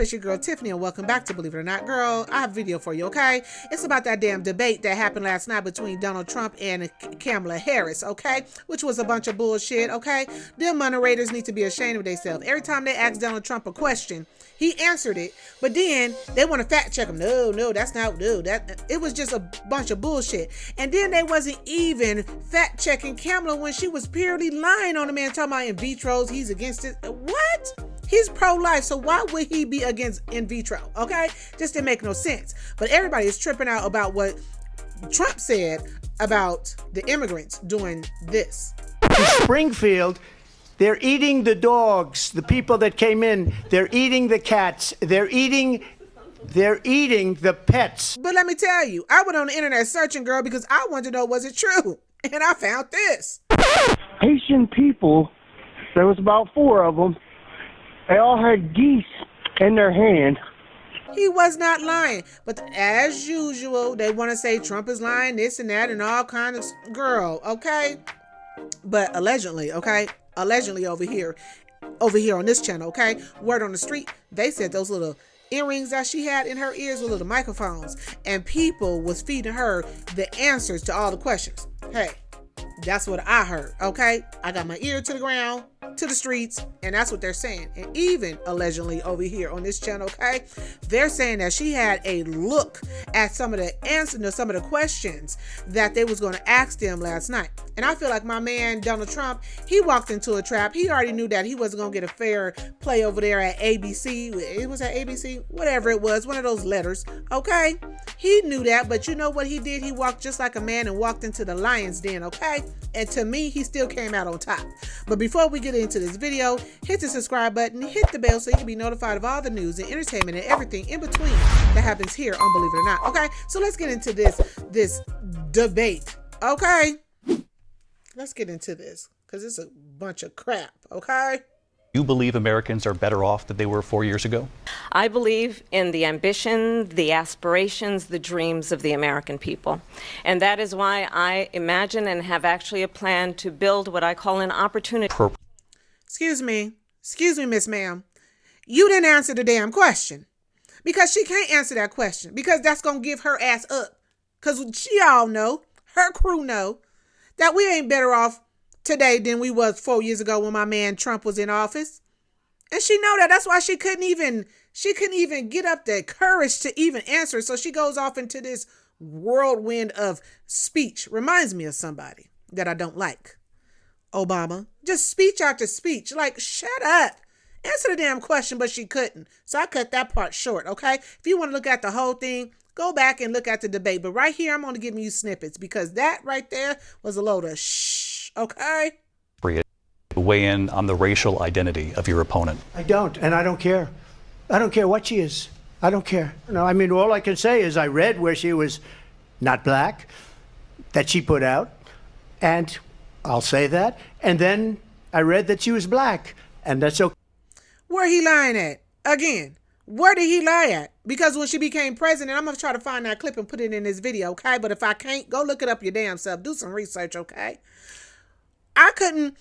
it's your girl Tiffany, and welcome back to Believe It or Not. Girl, I have a video for you, okay? It's about that damn debate that happened last night between Donald Trump and Kamala Harris, okay? Which was a bunch of bullshit, okay? Them moderators need to be ashamed of themselves. Every time they ask Donald Trump a question, he answered it, but then they want to fact check him. No, that's not, no, that, it was just a bunch of bullshit. And then they wasn't even fact checking Kamala when she was purely lying on the man, talking about in vitros, he's against it. What? He's pro-life, so why would he be against in vitro, okay? Just didn't make no sense. But everybody is tripping out about what Trump said about the immigrants doing this. In Springfield, they're eating the dogs, the people that came in. They're eating the cats. They're eating the pets. But let me tell you, I went on the internet searching, girl, because I wanted to know, was it true? And I found this. Haitian people, there was about 4 of them. They all had geese in their hand. He was not lying. But as usual, they want to say Trump is lying, this and that, and all kinds of, girl, okay? But allegedly, okay? Allegedly over here on this channel, okay? Word on the street, they said those little earrings that she had in her ears were little microphones. And people was feeding her the answers to all the questions. Hey, that's what I heard, okay? I got my ear to the ground, to the streets, and that's what they're saying. And even allegedly over here on this channel, okay, they're saying that she had a look at some of the answers to some of the questions that they was going to ask them last night. And I feel like my man Donald Trump, he walked into a trap. He already knew that he wasn't going to get a fair play over there at ABC. It was at ABC, whatever it was, one of those letters, okay? He knew that, but you know what he did? He walked just like a man and walked into the lion's den, okay? And to me, he still came out on top. But before we get into this video, hit the subscribe button, hit the bell so you can be notified of all the news and entertainment and everything in between that happens here on Believe It or Not, okay? So let's get into this debate, okay? Let's get into this, because it's a bunch of crap, okay? You believe Americans are better off than they were 4 years ago? I believe in the ambition, the aspirations, the dreams of the American people. And that is why I imagine and have actually a plan to build what I call an opportunity. Excuse me, Miss Ma'am. You didn't answer the damn question. Because she can't answer that question. Because that's going to give her ass up. Because she all know, her crew know, that we ain't better off today than we was 4 years ago when my man Trump was in office. And she know that. That's why she couldn't even get up the courage to even answer. So she goes off into this whirlwind of speech. Reminds me of somebody that I don't like. Obama. Just speech after speech. Like, shut up. Answer the damn question, but she couldn't. So I cut that part short, okay? If you want to look at the whole thing, go back and look at the debate. But right here, I'm only giving you snippets because that right there was a load of shh, okay? Weigh in on the racial identity of your opponent. I don't, and I don't care. I don't care what she is. I don't care. No, I mean, all I can say is I read where she was not black, that she put out, and I'll say that. And then I read that she was black, and that's okay. Where he lying at? Again, where did he lie at? Because when she became president, I'm going to try to find that clip and put it in this video, okay? But if I can't, go look it up your damn self. Do some research, okay? I couldn't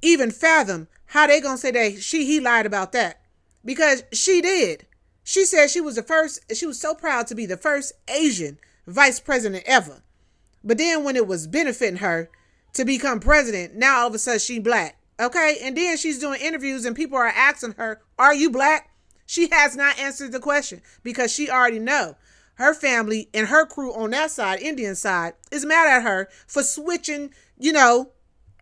even fathom how they going to say that he lied about that. Because she did. She said she was the first, she was so proud to be the first Asian vice president ever. But then when it was benefiting her to become president, now all of a sudden she black. Okay, and then she's doing interviews and people are asking her, are you black? She has not answered the question because she already know her family and her crew on that side, Indian side, is mad at her for switching, you know,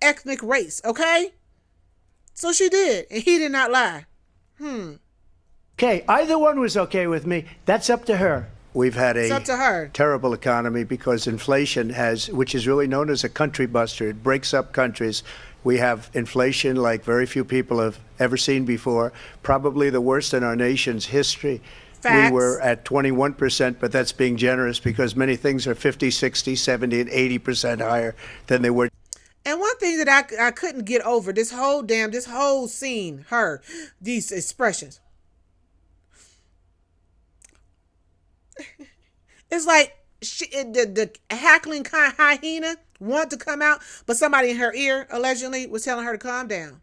ethnic race, okay? So she did, and he did not lie. Okay, either one was okay with me. That's up to her. We've had It's up to her. terrible economy because inflation has, which is really known as a country buster. It breaks up countries. We have inflation like very few people have ever seen before, probably the worst in our nation's history. Facts. We were at 21%, but that's being generous because many things are 50, 60, 70, and 80% higher than they were. And one thing that I couldn't get over, this whole scene, these expressions. It's like the hackling hyena wanted to come out, but somebody in her ear allegedly was telling her to calm down.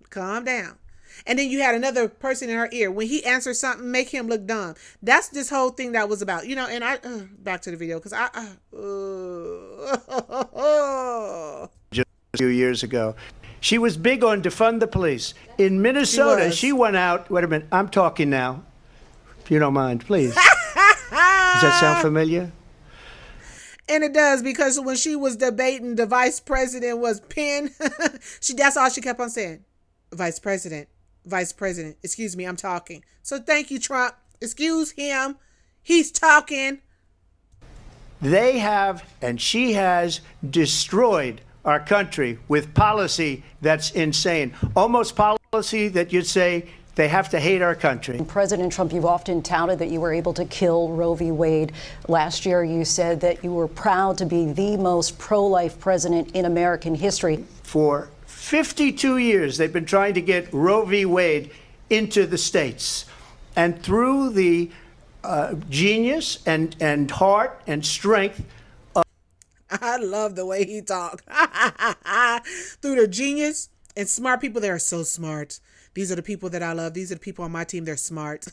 Calm down. And then you had another person in her ear. When he answers something, make him look dumb. That's this whole thing that was about. And I, back to the video, because just a few years ago. She was big on defund the police. In Minnesota, she went out. Wait a minute. I'm talking now. If you don't mind, please. Does that sound familiar? And it does, because when she was debating, the vice president was Penn. That's all she kept on saying. Vice president. Excuse me, I'm talking. So thank you, Trump. Excuse him. He's talking. They have, and she has, destroyed our country with policy that's insane. Almost policy that you'd say they have to hate our country. President Trump, you've often touted that you were able to kill Roe v. Wade. Last year, you said that you were proud to be the most pro-life president in American history. For 52 years, they've been trying to get Roe v. Wade into the states. And through the genius and heart and strength, I love the way he talked. Through the genius and smart people, they are so smart. These are the people that I love. These are the people on my team. They're smart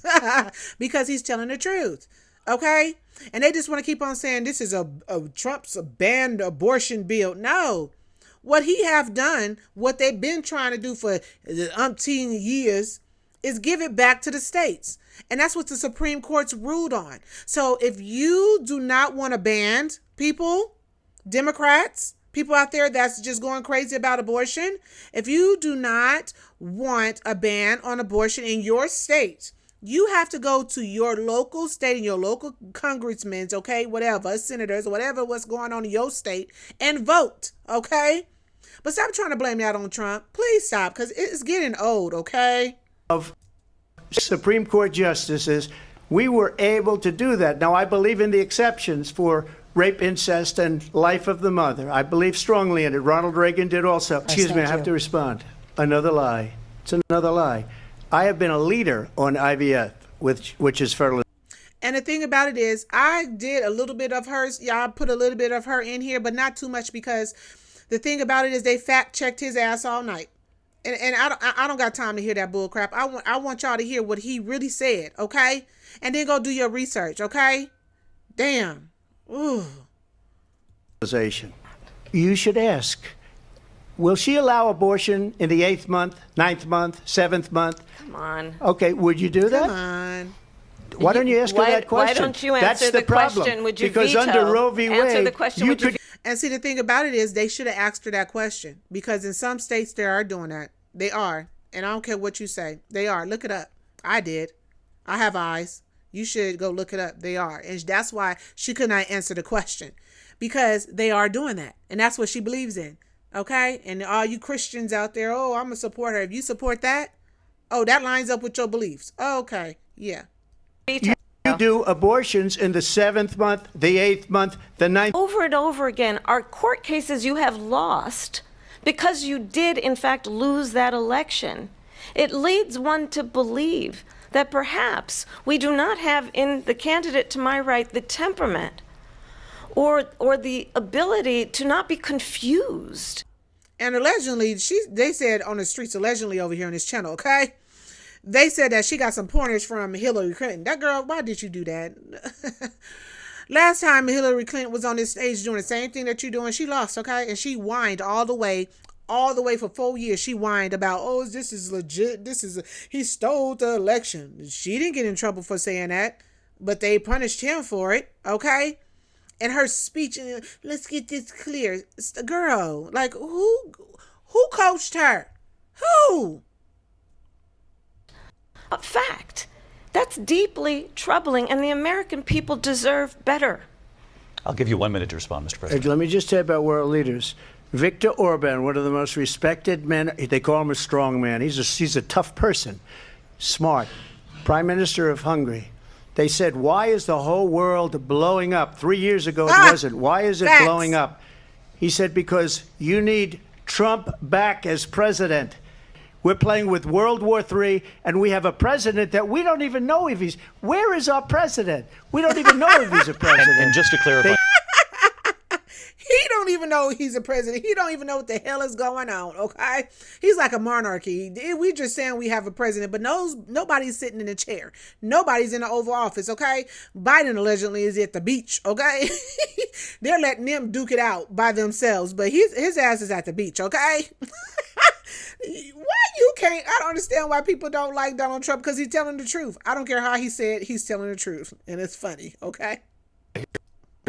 because he's telling the truth. Okay. And they just want to keep on saying this is a Trump's banned abortion bill. No, what he have done, what they've been trying to do for the umpteen years, is give it back to the states. And that's what the Supreme Court's ruled on. So if you do not want to ban people, Democrats, people out there that's just going crazy about abortion, if you do not want a ban on abortion in your state, you have to go to your local state and your local congressmen, okay, whatever, senators, whatever, what's going on in your state, and vote, okay? But stop trying to blame that on Trump. Please stop, because it's getting old, okay? Of Supreme Court justices, we were able to do that. Now, I believe in the exceptions for rape, incest, and life of the mother. I believe strongly in it. Ronald Reagan did also. Excuse me, I have to respond. Another lie. It's another lie. I have been a leader on IVF, which is fertilization. And the thing about it is, I did a little bit of hers. Yeah, I put a little bit of her in here, but not too much, because the thing about it is they fact-checked his ass all night. And I don't got time to hear that bull crap. I want y'all to hear what he really said, okay? And then go do your research, okay? Damn. Ooh. You should ask, will she allow abortion in the 8th month, 9th month, 7th month? Come on. Okay, would you do that? Come on. Why don't you ask her that question? Why don't you answer the the question? Would you because veto? under Roe v. Wade, Answer the question. you could. And see, the thing about it is they should have asked her that question, because in some states they are doing that. They are. And I don't care what you say. They are. Look it up. I did. I have eyes. You should go look it up. They are. And that's why she could not answer the question, because they are doing that. And that's what she believes in. Okay? And all you Christians out there, oh, I'm going to support her. If you support that, oh, that lines up with your beliefs. Oh, okay. Yeah. You do abortions in the 7th month, the 8th month, the 9th. Over and over again, our court cases you have lost because you did, in fact, lose that election. It leads one to believe that perhaps we do not have in the candidate to my right the temperament or the ability to not be confused. And allegedly, they said on the streets, allegedly over here on this channel, okay? They said that she got some pointers from Hillary Clinton. That girl, why did you do that? Last time Hillary Clinton was on this stage doing the same thing that you're doing, she lost, okay? And she whined all the way for 4 years. She whined about, oh, this is legit. He stole the election. She didn't get in trouble for saying that, but they punished him for it, okay? And her speech, let's get this clear. Girl, like, who coached her? Who? A fact. That's deeply troubling, and the American people deserve better. I'll give you 1 minute to respond, Mr. President. Let me just tell you about world leaders. Viktor Orban, one of the most respected men, they call him a strong man. He's a tough person, smart. Prime Minister of Hungary. They said, why is the whole world blowing up? 3 years ago, it wasn't. Why is it blowing up? He said, because you need Trump back as president. We're playing with World War III, and we have a president that we don't even know if he's... Where is our president? We don't even know if he's a president. And just to clarify... He don't don't even know he's a president. He don't even know what the hell is going on, okay? He's like a monarchy. We just saying we have a president, but nobody's sitting in a chair. Nobody's in the Oval Office, okay? Biden allegedly is at the beach, okay? They're letting them duke it out by themselves, but his ass is at the beach, okay? Why you can't? I don't understand why people don't like Donald Trump, because he's telling the truth. I don't care how he said, he's telling the truth, and it's funny, okay? We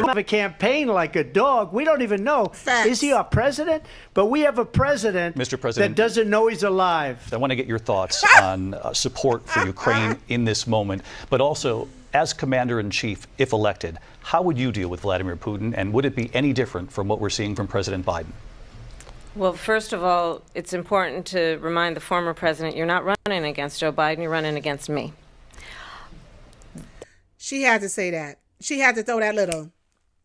don't have a campaign like a dog. We don't even know. Facts. Is he our president? But we have a president, Mr. President, that doesn't know he's alive. I want to get your thoughts on support for Ukraine in this moment, but also as commander-in-chief, if elected, how would you deal with Vladimir Putin, and would it be any different from what we're seeing from President Biden? Well, first of all, it's important to remind the former president you're not running against Joe Biden, you're running against me. She had to say that. She had to throw that little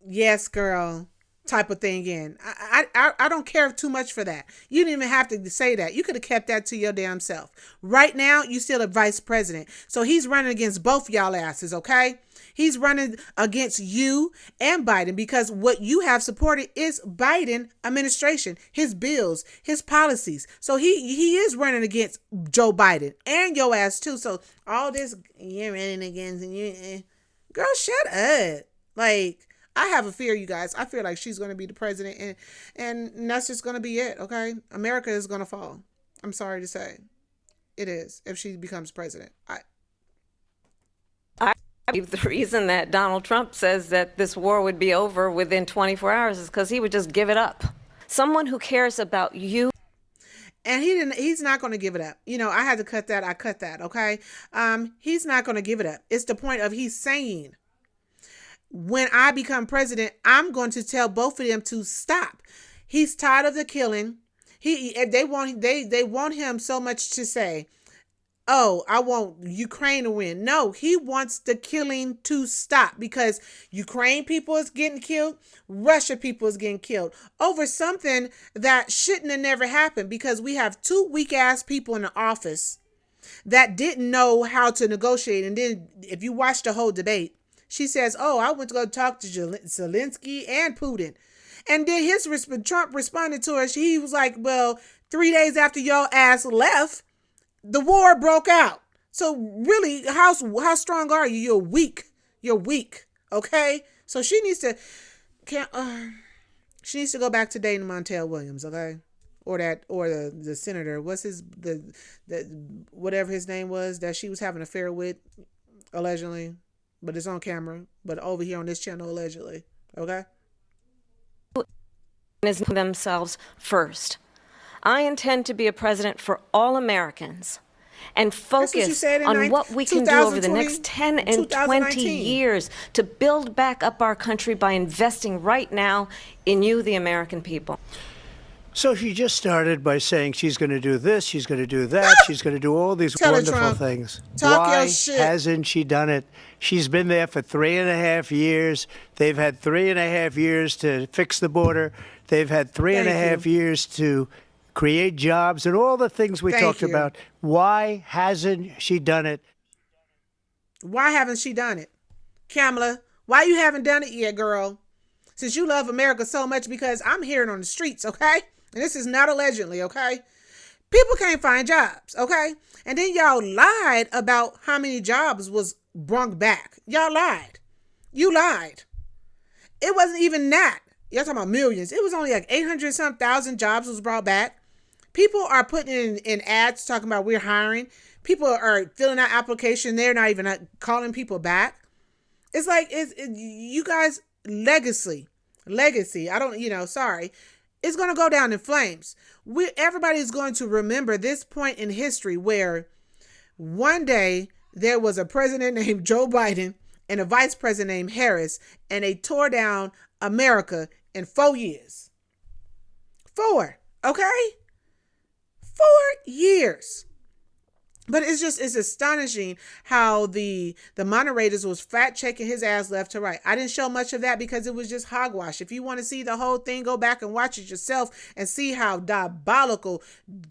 yes, girl type of thing in. I don't care too much for that. You didn't even have to say that. You could have kept that to your damn self. Right now, you still a vice president. So he's running against both y'all asses, okay? He's running against you and Biden, because what you have supported is Biden administration, his bills, his policies. So he is running against Joe Biden and your ass too. So all this you're running against you, girl, shut up. Like, I have a fear, you guys. I feel like she's going to be the president, and that's just going to be it. Okay, America is going to fall. I'm sorry to say, it is, if she becomes president. I believe the reason that Donald Trump says that this war would be over within 24 hours is because he would just give it up. Someone who cares about you. And he's not going to give it up. You know, I had to cut that. I cut that. Okay. He's not going to give it up. It's the point of he's saying, when I become president, I'm going to tell both of them to stop. He's tired of the killing. They want him so much to say, oh, I want Ukraine to win. No, he wants the killing to stop, because Ukraine people is getting killed. Russia people is getting killed over something that shouldn't have never happened, because we have two weak ass people in the office that didn't know how to negotiate. And then if you watch the whole debate, she says, oh, I went to go talk to Zelensky and Putin. And then Trump responded to her. He was like, well, 3 days after your ass left, the war broke out. So really, how strong are you? You're weak. You're weak. Okay? So she needs to go back to dating Montel Williams, okay? Or the senator. What's the whatever his name was that she was having an affair with, allegedly. But it's on camera. But over here on this channel, allegedly. Okay? Themselves first. I intend to be a president for all Americans and focus on what we can do over the next 10 and 20 years to build back up our country by investing right now in you, the American people. So she just started by saying she's going to do this, she's going to do that, she's going to do all these wonderful things. Why hasn't she done it? She's been there for 3.5 years. They've had 3.5 years to fix the border. They've had 3.5 years to create jobs and all the things we talked about. Why hasn't she done it? Why haven't she done it? Kamala, why you haven't done it yet, girl? Since you love America so much, because I'm hearing on the streets, okay? And this is not allegedly, okay? People can't find jobs, okay? And then y'all lied about how many jobs was brought back. Y'all lied. You lied. It wasn't even that. Y'all talking about millions. It was only like 800-some thousand jobs was brought back. People are putting in ads talking about we're hiring. People are filling out applications. They're not even calling people back. It's like, you guys, legacy. I don't, sorry. It's going to go down in flames. Everybody's going to remember this point in history where one day there was a president named Joe Biden and a vice president named Harris, and they tore down America in 4 years. 4, okay? 4 years. But it's astonishing how the moderators was fact checking his ass left to right. I didn't show much of that because it was just hogwash. If you want to see the whole thing, go back and watch it yourself and see how diabolical,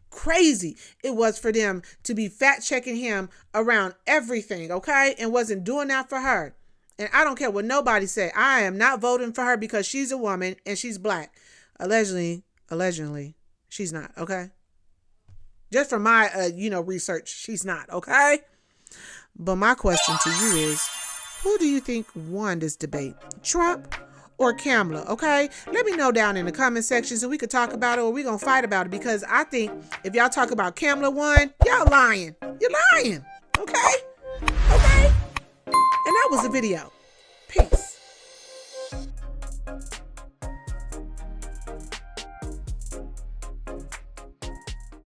crazy it was for them to be fact checking him around everything, okay? And wasn't doing that for her. And I don't care what nobody say. I am not voting for her because she's a woman and she's black. Allegedly, she's not, okay? Just from my, research, she's not, okay? But my question to you is, who do you think won this debate? Trump or Kamala, okay? Let me know down in the comment section so we could talk about it, or we're going to fight about it, because I think if y'all talk about Kamala won, y'all lying. You're lying, okay? Okay? And that was the video. Peace.